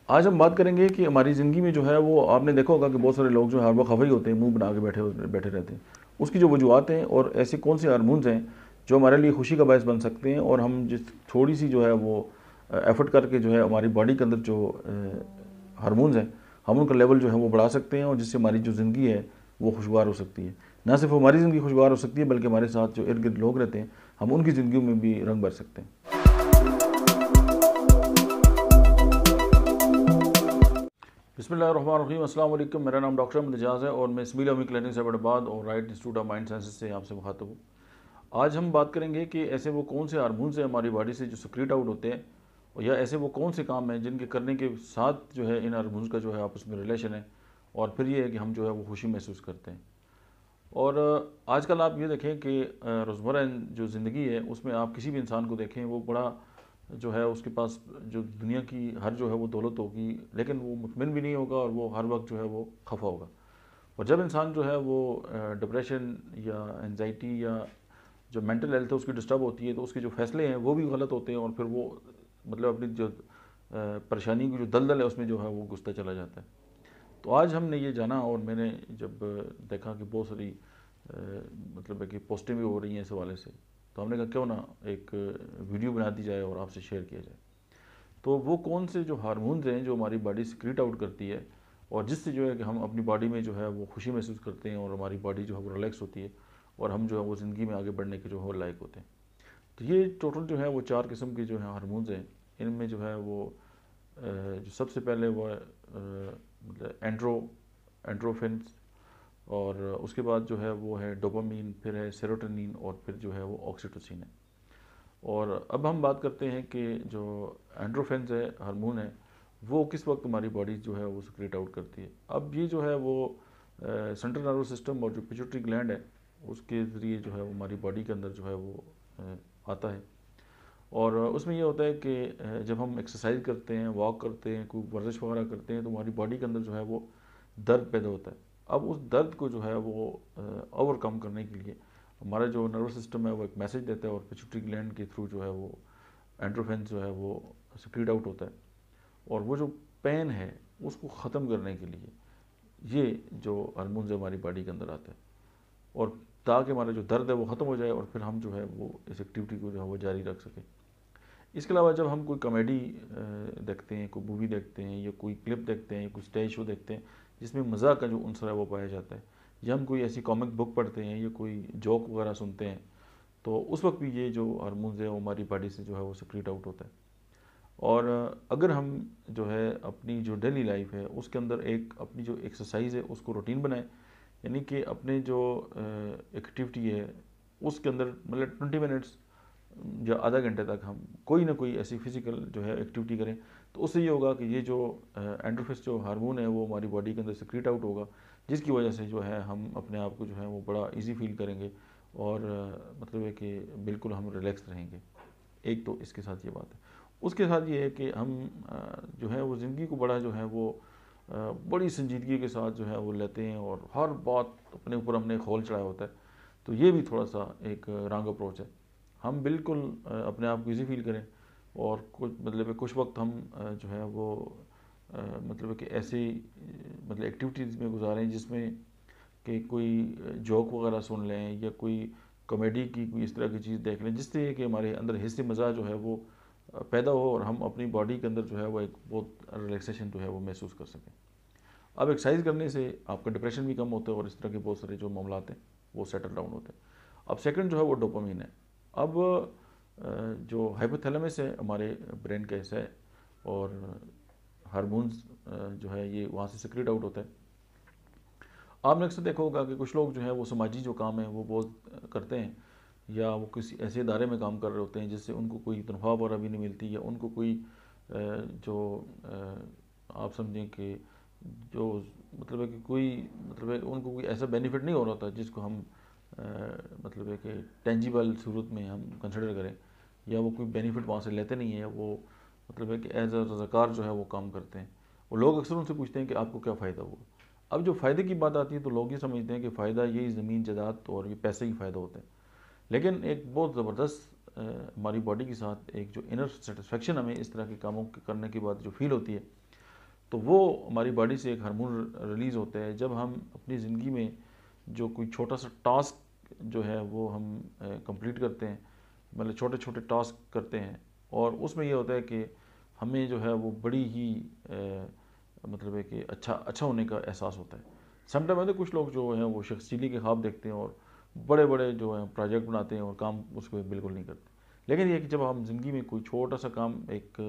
आज हम बात करेंगे कि हमारी ज़िंदगी में जो है वो आपने देखा होगा कि बहुत सारे लोग जो है हर वक्त खफा ही होते हैं, मुंह बना के बैठे रहते हैं। उसकी जो वजूहत हैं और ऐसे कौन से हार्मोन्स हैं जो हमारे लिए खुशी का बायस बन सकते हैं, और हम जिस थोड़ी सी जो है वो एफर्ट करके जो है हमारी बॉडी के अंदर जो हार्मोन्स हैं हम उनका लेवल जो है वो बढ़ा सकते हैं, और जिससे हमारी जो ज़िंदगी है वो खुशगवार हो सकती है। ना सिर्फ हमारी ज़िंदगी खुशगवार हो सकती है बल्कि हमारे साथ जो इर्द गिर्द लोग रहते हैं हम उनकी ज़िंदगी में भी रंग भर सकते हैं। बिस्मिल्लाहिर्रहमानिर्रहीम, अस्सलाम वालेकुम। मेरा नाम डॉक्टर अहमद एजाज़ है और मैं इसमिल अमी क्लिनिक से हैदराबाद और right institute of mind sciences से आपसे मुखातब हूँ। आज हम बात करेंगे कि ऐसे वो कौन से हार्मोन्स हैं हमारी बॉडी से जो सिक्रीट आउट होते हैं, और या ऐसे वो कौन से काम हैं जिनके करने के साथ जो है इन हार्मोन्स का जो है आपस में रिलेशन है, और फिर ये है कि हम जो है वो खुशी महसूस करते हैं। और आजकल आप ये देखें कि रोज़मर्रा जो ज़िंदगी है उसमें आप किसी भी इंसान को देखें, वो बड़ा जो है उसके पास जो दुनिया की हर जो है वो दौलत होगी, लेकिन वो मुतमिन भी नहीं होगा और वो हर वक्त जो है वो खफा होगा। और जब इंसान जो है वो डिप्रेशन या एनजाइटी या जो मेंटल हेल्थ है उसकी डिस्टर्ब होती है, तो उसके जो फैसले हैं वो भी गलत होते हैं, और फिर वो मतलब अपनी जो परेशानी की जो दलदल है उसमें जो है वो घुसता चला जाता है। तो आज हमने ये जाना, और मैंने जब देखा कि बहुत सारी मतलब है कि पोस्टें भी हो रही हैं इस हवाले से, तो हमने कहा क्यों ना एक वीडियो बना दी जाए और आपसे शेयर किया जाए। तो वो कौन से जो हार्मोन्स हैं जो हमारी बॉडी सिक्रीट आउट करती है, और जिससे जो है कि हम अपनी बॉडी में जो है वो खुशी महसूस करते हैं और हमारी बॉडी जो है वो रिलैक्स होती है, और हम जो है वो ज़िंदगी में आगे बढ़ने के जो है वो लायक होते हैं। तो ये टोटल जो है वो 4 किस्म के जो है हार्मोन्स हैं। इनमें जो है वो जो सबसे पहले वो है मतलब एंड्रोफिन्स, और उसके बाद जो है वो है डोपामीन, फिर है सेरोटोनिन, और फिर जो है वो ऑक्सीटोसिन है। और अब हम बात करते हैं कि जो एंड्रोफिन्स है हार्मोन है वो किस वक्त हमारी बॉडी जो है वो सिक्रेट आउट करती है। अब ये जो है वो सेंट्रल नर्वस सिस्टम और जो पिट्यूटरी ग्लैंड है उसके ज़रिए जो है वो हमारी बॉडी के अंदर जो है वो आता है। और उसमें ये होता है कि जब हम एक्सरसाइज करते हैं, वॉक करते हैं, कोई वर्जिश वगैरह करते हैं, तो हमारी बॉडी के अंदर जो है वो दर्द पैदा होता है। अब उस दर्द को जो है वो ओवरकम करने के लिए हमारा जो नर्वस सिस्टम है वो एक मैसेज देता है, और पिट्यूटरी ग्लैंड के थ्रू जो है वो एंड्रोफिन जो है वो सिक्रीट आउट होता है। और वो जो पेन है उसको ख़त्म करने के लिए ये जो हार्मोन्स हमारी बॉडी के अंदर आते हैं, और ताकि हमारा जो दर्द है वो ख़त्म हो जाए, और फिर हम जो है वो इस एक्टिविटी को जो है वो जारी रख सकें। इसके अलावा जब हम कोई कॉमेडी देखते हैं, कोई मूवी देखते हैं, या कोई क्लिप देखते हैं, या कोई स्टेज शो देखते हैं जिसमें मज़ाक का जो अंसर है वो पाया जाता है, या हम कोई ऐसी कॉमिक बुक पढ़ते हैं या कोई जोक वगैरह सुनते हैं, तो उस वक्त भी ये जो हार्मोन्स है वो हमारी बॉडी से जो है वो सिक्रीट आउट होता है। और अगर हम जो है अपनी जो डेली लाइफ है उसके अंदर एक अपनी जो एक्सरसाइज है उसको रूटीन बनाएं, यानी कि अपने जो एक्टिविटी है उसके अंदर मतलब 20 मिनट्स या आधा घंटे तक हम कोई ना कोई ऐसी फिजिकल जो है एक्टिविटी करें, तो उससे ये होगा कि ये जो एंड्रोफिन जो हार्मोन है वो हमारी बॉडी के अंदर सिक्रीट आउट होगा, जिसकी वजह से जो है हम अपने आप को जो है वो बड़ा इजी फील करेंगे, और मतलब है कि बिल्कुल हम रिलैक्स रहेंगे। एक तो इसके साथ ये बात है। उसके साथ ये है कि हम जो है वो ज़िंदगी को बड़ा जो है वो बड़ी संजीदगी के साथ जो है वो लेते हैं, और हर बात अपने ऊपर हमने खोल चढ़ाया होता है। तो ये भी थोड़ा सा एक रॉन्ग अप्रोच है। हम बिल्कुल अपने आप को ईज़ी फील करें, और कुछ मतलब है कुछ वक्त हम जो है वो मतलब है कि ऐसी मतलब एक्टिविटीज़ में गुजारें जिसमें कि कोई जोक वगैरह सुन लें, या कोई कॉमेडी की कोई इस तरह की चीज़ देख लें, जिससे कि हमारे अंदर हिस्से मज़ा जो है वो पैदा हो, और हम अपनी बॉडी के अंदर जो है वो एक बहुत रिलैक्सेशन जो है वो महसूस कर सकें। अब एक्सरसाइज करने से आपका डिप्रेशन भी कम होता है, और इस तरह के बहुत सारे जो मामला हैं वो सेटल डाउन होते हैं। अब सेकंड जो है वो डोपामीन है। अब जो हाइपोथैलेमस है हमारे ब्रेन का हिस्सा है, और हार्मोन्स जो है ये वहाँ से सिक्रेट आउट होता है। आपने अक्सर देखा होगा कि कुछ लोग जो है वो समाजी जो काम है वो बहुत करते हैं, या वो किसी ऐसे इदारे में काम कर रहे होते हैं जिससे उनको कोई तनख्वाह वगैरह भी नहीं मिलती, या उनको कोई जो आप समझें कि जो मतलब है कि कोई मतलब है उनको कोई ऐसा बेनिफिट नहीं हो रहा था जिसको हम मतलब है कि टेंजिबल सूरत में हम कंसिडर करें, या वो कोई बेनिफिट वहाँ से लेते नहीं है, वो मतलब है कि एज अ रज़ाकार जो है वो काम करते हैं। और लोग अक्सर उनसे पूछते हैं कि आपको क्या फ़ायदा हुआ। अब जो फ़ायदे की बात आती है तो लोग ये समझते हैं कि फ़ायदा यही ज़मीन जायदाद और ये पैसे ही फ़ायदा होता है, लेकिन एक बहुत ज़बरदस्त हमारी बॉडी के साथ एक जो इनर सेटिस्फेक्शन हमें इस तरह के कामों के करने के बाद जो फील होती है, तो वो हमारी बॉडी से एक हार्मोन रिलीज़ होता है जब हम अपनी ज़िंदगी में जो कोई छोटा सा टास्क जो है वो हम कंप्लीट करते हैं, मतलब छोटे छोटे टास्क करते हैं, और उसमें ये होता है कि हमें जो है वो बड़ी ही मतलब है कि अच्छा होने का एहसास होता है। समटाइम होता है कुछ लोग जो हैं वो शख्सियती के ख्वाब देखते हैं और बड़े बड़े जो हैं प्रोजेक्ट बनाते हैं और काम उसको बिल्कुल नहीं करते। लेकिन ये कि जब हम ज़िंदगी में कोई छोटा सा काम एक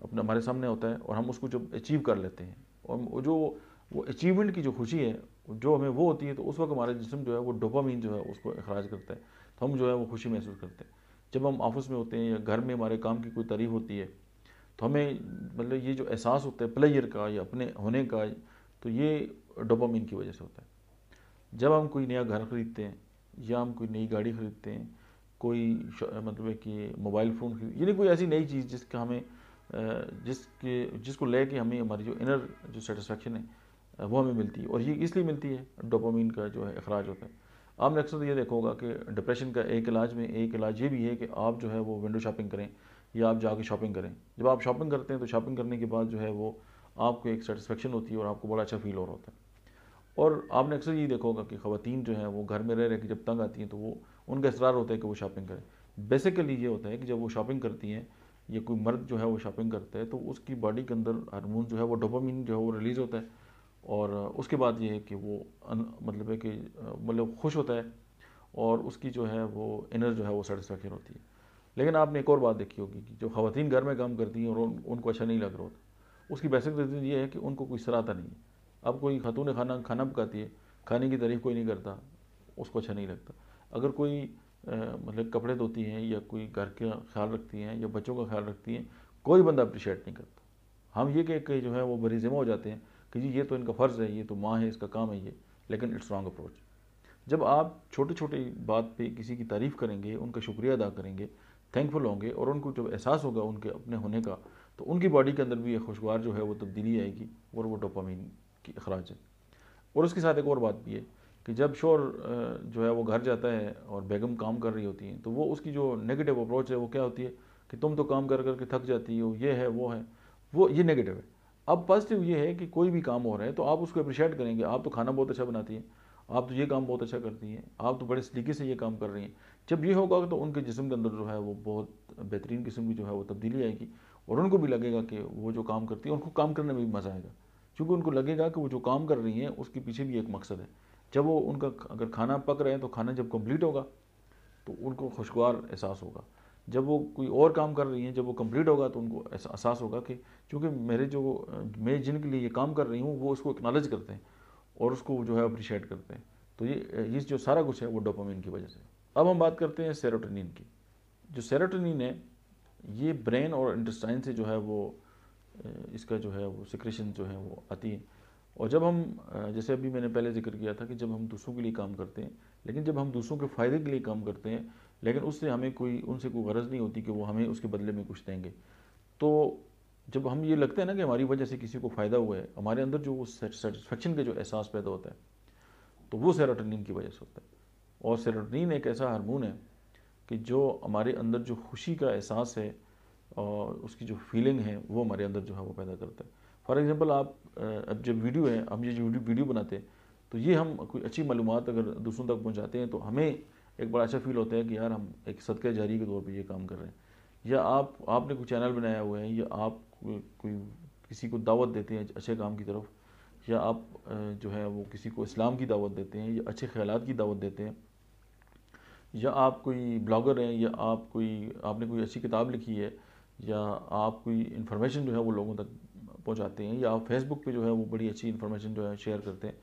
अपना हमारे सामने होता है और हम उसको जब अचीव कर लेते हैं, और वो अचीवमेंट की जो खुशी है जो हमें वो होती है, तो उस वक्त हमारा जिस्म जो है वो डोपामीन जो है उसको अखराज करता है, तो हम जो है वो खुशी महसूस करते हैं। जब हम ऑफिस में होते हैं या घर में हमारे काम की कोई तारीफ होती है, तो हमें मतलब ये जो एहसास होता है प्लेजर का या अपने होने का, तो ये डोपामीन की वजह से होता है। जब हम कोई नया घर ख़रीदते हैं या हम कोई नई गाड़ी ख़रीदते हैं, कोई मतलब है कि मोबाइल फ़ोन खरीद, यानी कोई ऐसी नई चीज़ जिसका हमें जिसको लेके हमें हमारी जो इनर जो सेटिस्फेक्शन है वो हमें मिलती है, और ये इसलिए मिलती है डोपामीन का जो है अखराज होता है। आपने अक्सर ये देखा होगा कि डिप्रेशन का एक इलाज ये भी है कि आप जो है वो विंडो शॉपिंग करें या आप जाके शॉपिंग करें। जब आप शॉपिंग करते हैं तो शॉपिंग करने के बाद जो है वो आपको एक सेटिस्फेक्शन होती है और आपको बड़ा अच्छा फील हो रहा होता है। और आपने अक्सर ये देखा होगा कि ख़वातीन जो हैं वो घर में रह के जब तंग आती हैं तो वो उनका इसरार होता है कि वो शॉपिंग करें। बेसिकली ये होता है कि जब वो शॉपिंग करती हैं या कोई मर्द जो है वो शॉपिंग करता है, तो उसकी बॉडी के अंदर हार्मोन जो है वो डोपामिन जो है वो रिलीज़ होता है, और उसके बाद ये है कि वो मतलब है कि मतलब खुश होता है, और उसकी जो है वो इनर जो है वो सेटिस्फैक्शन होती है। लेकिन आपने एक और बात देखी होगी कि जो ख़वातीन घर में काम करती हैं और उनको अच्छा नहीं लग रहा होता, उसकी बेसिक रीज़न ये है कि उनको कोई सराहता नहीं है। अब कोई खातून खाना पकाती है, खाने की तारीफ़ कोई नहीं करता, उसको अच्छा नहीं लगता। अगर कोई मतलब कपड़े धोती हैं या कोई घर का ख्याल रखती हैं या बच्चों का ख्याल रखती हैं, कोई बंदा अप्रिशिएट नहीं करता। हम ये कह के जो है वो बरीज़िमा हो जाते हैं कि जी ये तो इनका फ़र्ज़ है, ये तो माँ है, इसका काम है ये, लेकिन इट्स रॉन्ग अप्रोच। जब आप छोटी छोटी बात पे किसी की तारीफ़ करेंगे, उनका शुक्रिया अदा करेंगे, थैंकफुल होंगे, और उनको जब एहसास होगा उनके अपने होने का, तो उनकी बॉडी के अंदर भी एक खुशगवार जो है वो तब्दीली आएगी, और वो डोपामीन की अखराज है। और उसके साथ एक और बात भी है कि जब शोर जो है वो घर जाता है और बेगम काम कर रही होती हैं, तो वो उसकी जो नेगेटिव अप्रोच है वो क्या होती है कि तुम तो काम कर करके थक जाती हो, ये है वो ये नेगेटिव है। अब पॉजिटिव ये है कि कोई भी काम हो रहा है तो आप उसको अप्रिशिएट करेंगे, आप तो खाना बहुत अच्छा बनाती हैं, आप तो ये काम बहुत अच्छा करती हैं, आप तो बड़े सलीके से ये काम कर रही हैं। जब ये होगा तो उनके जिस्म के अंदर जो है वो बहुत बेहतरीन किस्म की जो है वो तब्दीली आएगी, और उनको भी लगेगा कि वो जो काम करती है उनको काम करने में भी मज़ा आएगा, क्योंकि उनको लगेगा कि वो जो काम कर रही हैं उसके पीछे भी एक मकसद है। जब वो उनका अगर खाना पक रहे हैं तो खाना जब कंप्लीट होगा तो उनको खुशगवार एहसास होगा। जब वो कोई और काम कर रही हैं, जब वो कंप्लीट होगा तो उनको एहसास होगा कि चूँकि मैं जिनके लिए ये काम कर रही हूँ वो उसको एक्नॉलेज करते हैं और उसको जो है अप्रिशिएट करते हैं। तो ये जो सारा कुछ है वो डोपामिन की वजह से। अब हम बात करते हैं सेरोटोनिन की। जो सेरोटोनिन है ये ब्रेन और इंटेस्टाइन से जो है वो इसका जो है वो सिक्रेशन जो है वो आती है। और जब हम जैसे अभी मैंने पहले जिक्र किया था कि जब हम दूसरों के लिए काम करते हैं, लेकिन जब हम दूसरों के फ़ायदे के लिए काम करते हैं, लेकिन उससे हमें उनसे कोई गरज नहीं होती कि वो हमें उसके बदले में कुछ देंगे, तो जब हम ये लगता है ना कि हमारी वजह से किसी को फ़ायदा हुआ है, हमारे अंदर जो वो सेटिस्फेक्शन का जो एहसास पैदा होता है, तो वो सेरोटोनिन की वजह से होता है। और सेरोटोनिन एक ऐसा हार्मोन है कि जो हमारे अंदर जो खुशी का एहसास है और उसकी जो फीलिंग है वो हमारे अंदर जो है वो पैदा करता है। फॉर एग्ज़ाम्पल आप अब जब वीडियो है, हम ये जो वीडियो बनाते हैं, तो ये हम कोई अच्छी मालूमात अगर दूसरों तक पहुंचाते हैं तो हमें एक बड़ा अच्छा फील होता है कि यार हम एक सदका जारी के तौर पे ये काम कर रहे हैं। या आपने कोई चैनल बनाया हुआ है, या आप कोई किसी को दावत देते हैं अच्छे काम की तरफ, या आप जो है वो किसी को इस्लाम की दावत देते हैं या अच्छे ख्यालात की दावत देते हैं, या आप कोई ब्लॉगर हैं, या आपने कोई अच्छी किताब लिखी है, या आप कोई इन्फॉर्मेशन जो है वो लोगों तक पहुंचाते हैं, या आप फेसबुक पे जो है वो बड़ी अच्छी इन्फॉर्मेशन जो है शेयर करते हैं,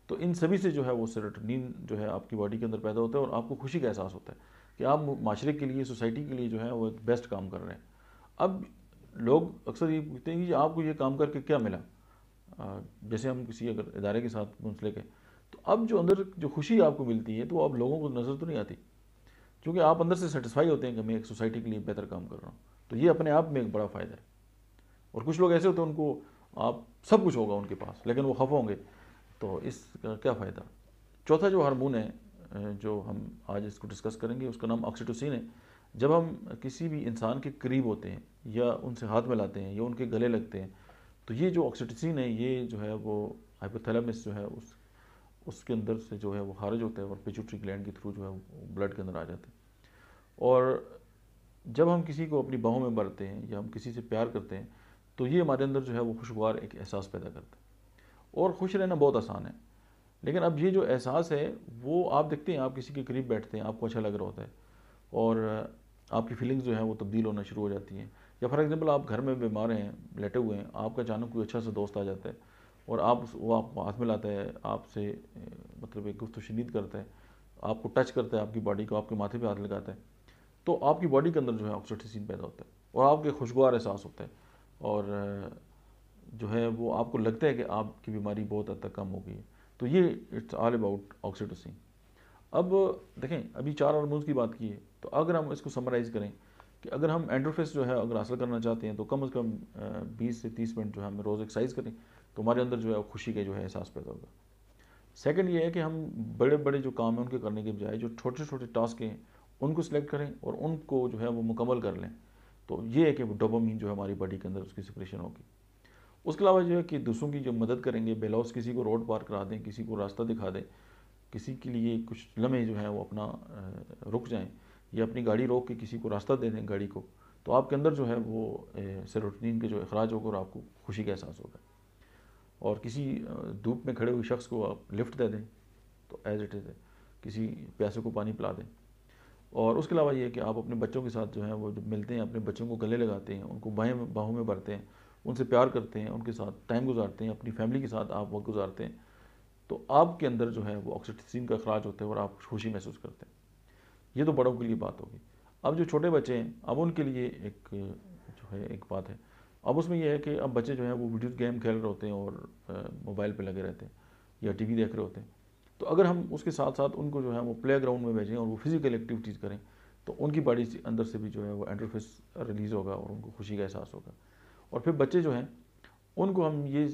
तो इन सभी से जो है वो सेरोटोनिन जो है आपकी बॉडी के अंदर पैदा होता है और आपको खुशी का एहसास होता है कि आप माशरे के लिए, सोसाइटी के लिए जो है वो एक बेस्ट काम कर रहे हैं। अब लोग अक्सर ये पूछते हैं कि आपको ये काम करके क्या मिला। जैसे हम किसी अगर इदारे के साथ मुंसलिक है, तो अब जो अंदर जो खुशी आपको मिलती है तो वो अब लोगों को नज़र तो नहीं आती, क्योंकि आप अंदर से सेटिस्फाई होते हैं कि मैं एक सोसाइटी के लिए बेहतर काम कर रहा हूँ। तो ये अपने आप में एक बड़ा फ़ायदा है। और कुछ लोग ऐसे होते हैं उनको आप सब कुछ होगा उनके पास लेकिन वो खफा होंगे, तो इसका क्या फ़ायदा। चौथा जो हार्मोन है जो हम आज इसको डिस्कस करेंगे उसका नाम ऑक्सीटोसिन है। जब हम किसी भी इंसान के करीब होते हैं या उनसे हाथ मिलाते हैं या उनके गले लगते हैं, तो ये जो ऑक्सीटोसिन है ये जो है वो हाइपोथैलेमस जो है उसके अंदर से जो है वो खारिज होता है और पिट्यूटरी ग्लैंड के थ्रू जो है वो ब्लड के अंदर आ जाते हैं। और जब हम किसी को अपनी बाहों में भरते हैं या हम किसी से प्यार करते हैं तो ये हमारे अंदर जो है वो खुशगवार एक एहसास पैदा करता है। और खुश रहना बहुत आसान है, लेकिन अब ये जो एहसास है वो आप देखते हैं, आप किसी के करीब बैठते हैं, आपको अच्छा लग रहा होता है और आपकी फीलिंग्स जो है वो तब्दील होना शुरू हो जाती हैं। या फॉर एग्जांपल आप घर में बीमार हैं, लेटे हुए हैं, आपका अचानक कोई अच्छा सा दोस्त आ जाता है और वो आपको हाथ मिलाता है, आपसे मतलब एक गुफ्तगू शनीद करता है, आपको टच करता है, आपकी बॉडी को, आपके माथे पे हाथ लगाता है, तो आपकी बॉडी के अंदर जो है ऑक्सीटोसिन पैदा होता है और आपके खुशगवार एहसास होता है और जो है वो आपको लगता है कि आपकी बीमारी बहुत हद तक कम हो गई है। तो ये इट्स ऑल अबाउट ऑक्सीटोसिन। अब देखें, अभी 4 हार्मोन्स की बात की है, तो अगर हम इसको समराइज़ करें कि अगर हम एंडोर्फिन जो है अगर हासिल करना चाहते हैं तो कम से कम 20 से 30 मिनट जो है हमें रोज़ एक्सरसाइज करें तो हमारे अंदर जो है खुशी का जो है एहसास पैदा होगा। सेकंड ये है कि हम बड़े बड़े जो काम हैं उनके करने के बजाय जो छोटे छोटे टास्क हैं उनको सिलेक्ट करें और उनको जो है वो मुकम्मल कर लें। तो ये है कि डोपामाइन जो है हमारी बॉडी के अंदर उसकी सिक्रेशन होगी। उसके अलावा जो है कि दूसरों की जो मदद करेंगे, बेलौस किसी को रोड पार करा दें, किसी को रास्ता दिखा दें, किसी के लिए कुछ लम्हे जो है वो अपना रुक जाएं या अपनी गाड़ी रोक के किसी को रास्ता दे दें गाड़ी को, तो आपके अंदर जो है वो सेरोटोनिन के जो अखराज होगा और आपको खुशी का एहसास होगा। और किसी धूप में खड़े हुए शख्स को आप लिफ्ट दे दें तो एज इट इज़ है, किसी प्यासे को पानी पिला दें। और उसके अलावा ये है कि आप अपने बच्चों के साथ जो है वो जब मिलते हैं अपने बच्चों को गले लगाते हैं, उनको बाहों में भरते हैं, उनसे प्यार करते हैं, उनके साथ टाइम गुजारते हैं, अपनी फैमिली के साथ आप वक्त गुजारते हैं, तो आपके अंदर जो है वो ऑक्सीटोसिन का अखराज होता है और आप खुशी महसूस करते हैं। ये तो बड़ों के लिए बात होगी। अब जो छोटे बच्चे हैं अब उनके लिए एक जो है एक बात है। अब उसमें यह है कि अब बच्चे जो हैं वो वीडियो गेम खेल रहे होते हैं और मोबाइल पे लगे रहते हैं या टीवी देख रहे होते हैं। तो अगर हम उसके साथ साथ उनको जो है वो प्ले ग्राउंड में भेजें और वो फिजिकल एक्टिविटीज़ करें तो उनकी बॉडी अंदर से भी जो है वो एंडोर्फिन रिलीज़ होगा और उनको खुशी का एहसास होगा। और फिर बच्चे जो हैं उनको हम ये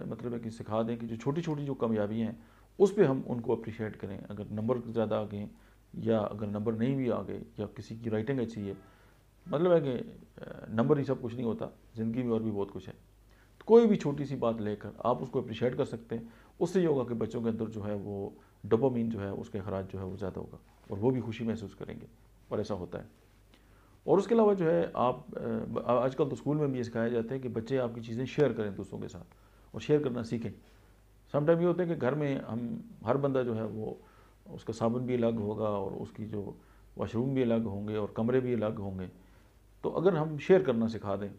मतलब है कि सिखा दें कि जो छोटी छोटी जो कामयाबियाँ हैं उस पर हम उनको अप्रिशिएट करें। अगर नंबर ज़्यादा आ गए या अगर नंबर नहीं भी आ गए या किसी की राइटिंग अच्छी है, मतलब है कि नंबर ही सब कुछ नहीं होता, ज़िंदगी में और भी बहुत कुछ है। तो कोई भी छोटी सी बात लेकर आप उसको अप्रिशिएट कर सकते हैं। उससे ये होगा कि बच्चों के अंदर जो है वो डोपामाइन जो है उसका अखराज जो है वो ज़्यादा होगा और वो भी खुशी महसूस करेंगे और ऐसा होता है। और उसके अलावा जो है आप आजकल तो स्कूल में भी ये सिखाया जाता है कि बच्चे आपकी चीज़ें शेयर करें दूसरों के साथ और शेयर करना सीखें। समटाइम ये होता है कि घर में हम हर बंदा जो है वो उसका साबुन भी अलग होगा और उसकी जो वॉशरूम भी अलग होंगे और कमरे भी अलग होंगे। तो अगर हम शेयर करना सिखा दें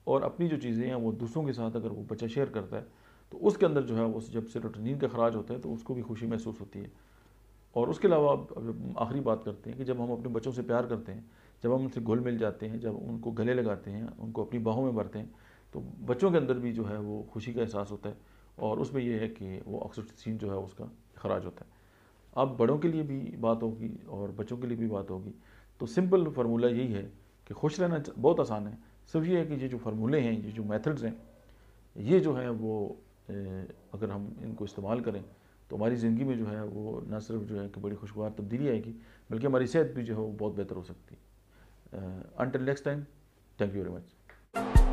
और अपनी जो चीज़ें हैं वो दूसरों के साथ अगर वो बच्चा शेयर करता है तो उसके अंदर जो है वो जब सेरोटोनिन का खराज होता है तो उसको भी खुशी महसूस होती है। और उसके अलावा अब आखिरी बात करते हैं कि जब हम अपने बच्चों से प्यार करते हैं, जब हम उनसे घुल मिल जाते हैं, जब उनको गले लगाते हैं, उनको अपनी बाहों में भरते हैं, तो बच्चों के अंदर भी जो है वो खुशी का एहसास होता है और उसमें यह है कि वो ऑक्सीटोसिन जो है उसका खराज होता है। अब बड़ों के लिए भी बात होगी और बच्चों के लिए भी बात होगी। तो सिंपल फार्मूला यही है कि खुश रहना बहुत आसान है। सिर्फ ये है कि ये जो फार्मूले हैं, ये जो मेथड्स हैं, ये जो है वो अगर हम इनको इस्तेमाल करें तो हमारी ज़िंदगी में जो है वो न सिर्फ जो है कि बड़ी खुशगवार तब्दीली आएगी बल्कि हमारी सेहत भी जो है वो बहुत बेहतर हो सकती है। Until next time, thank you very much.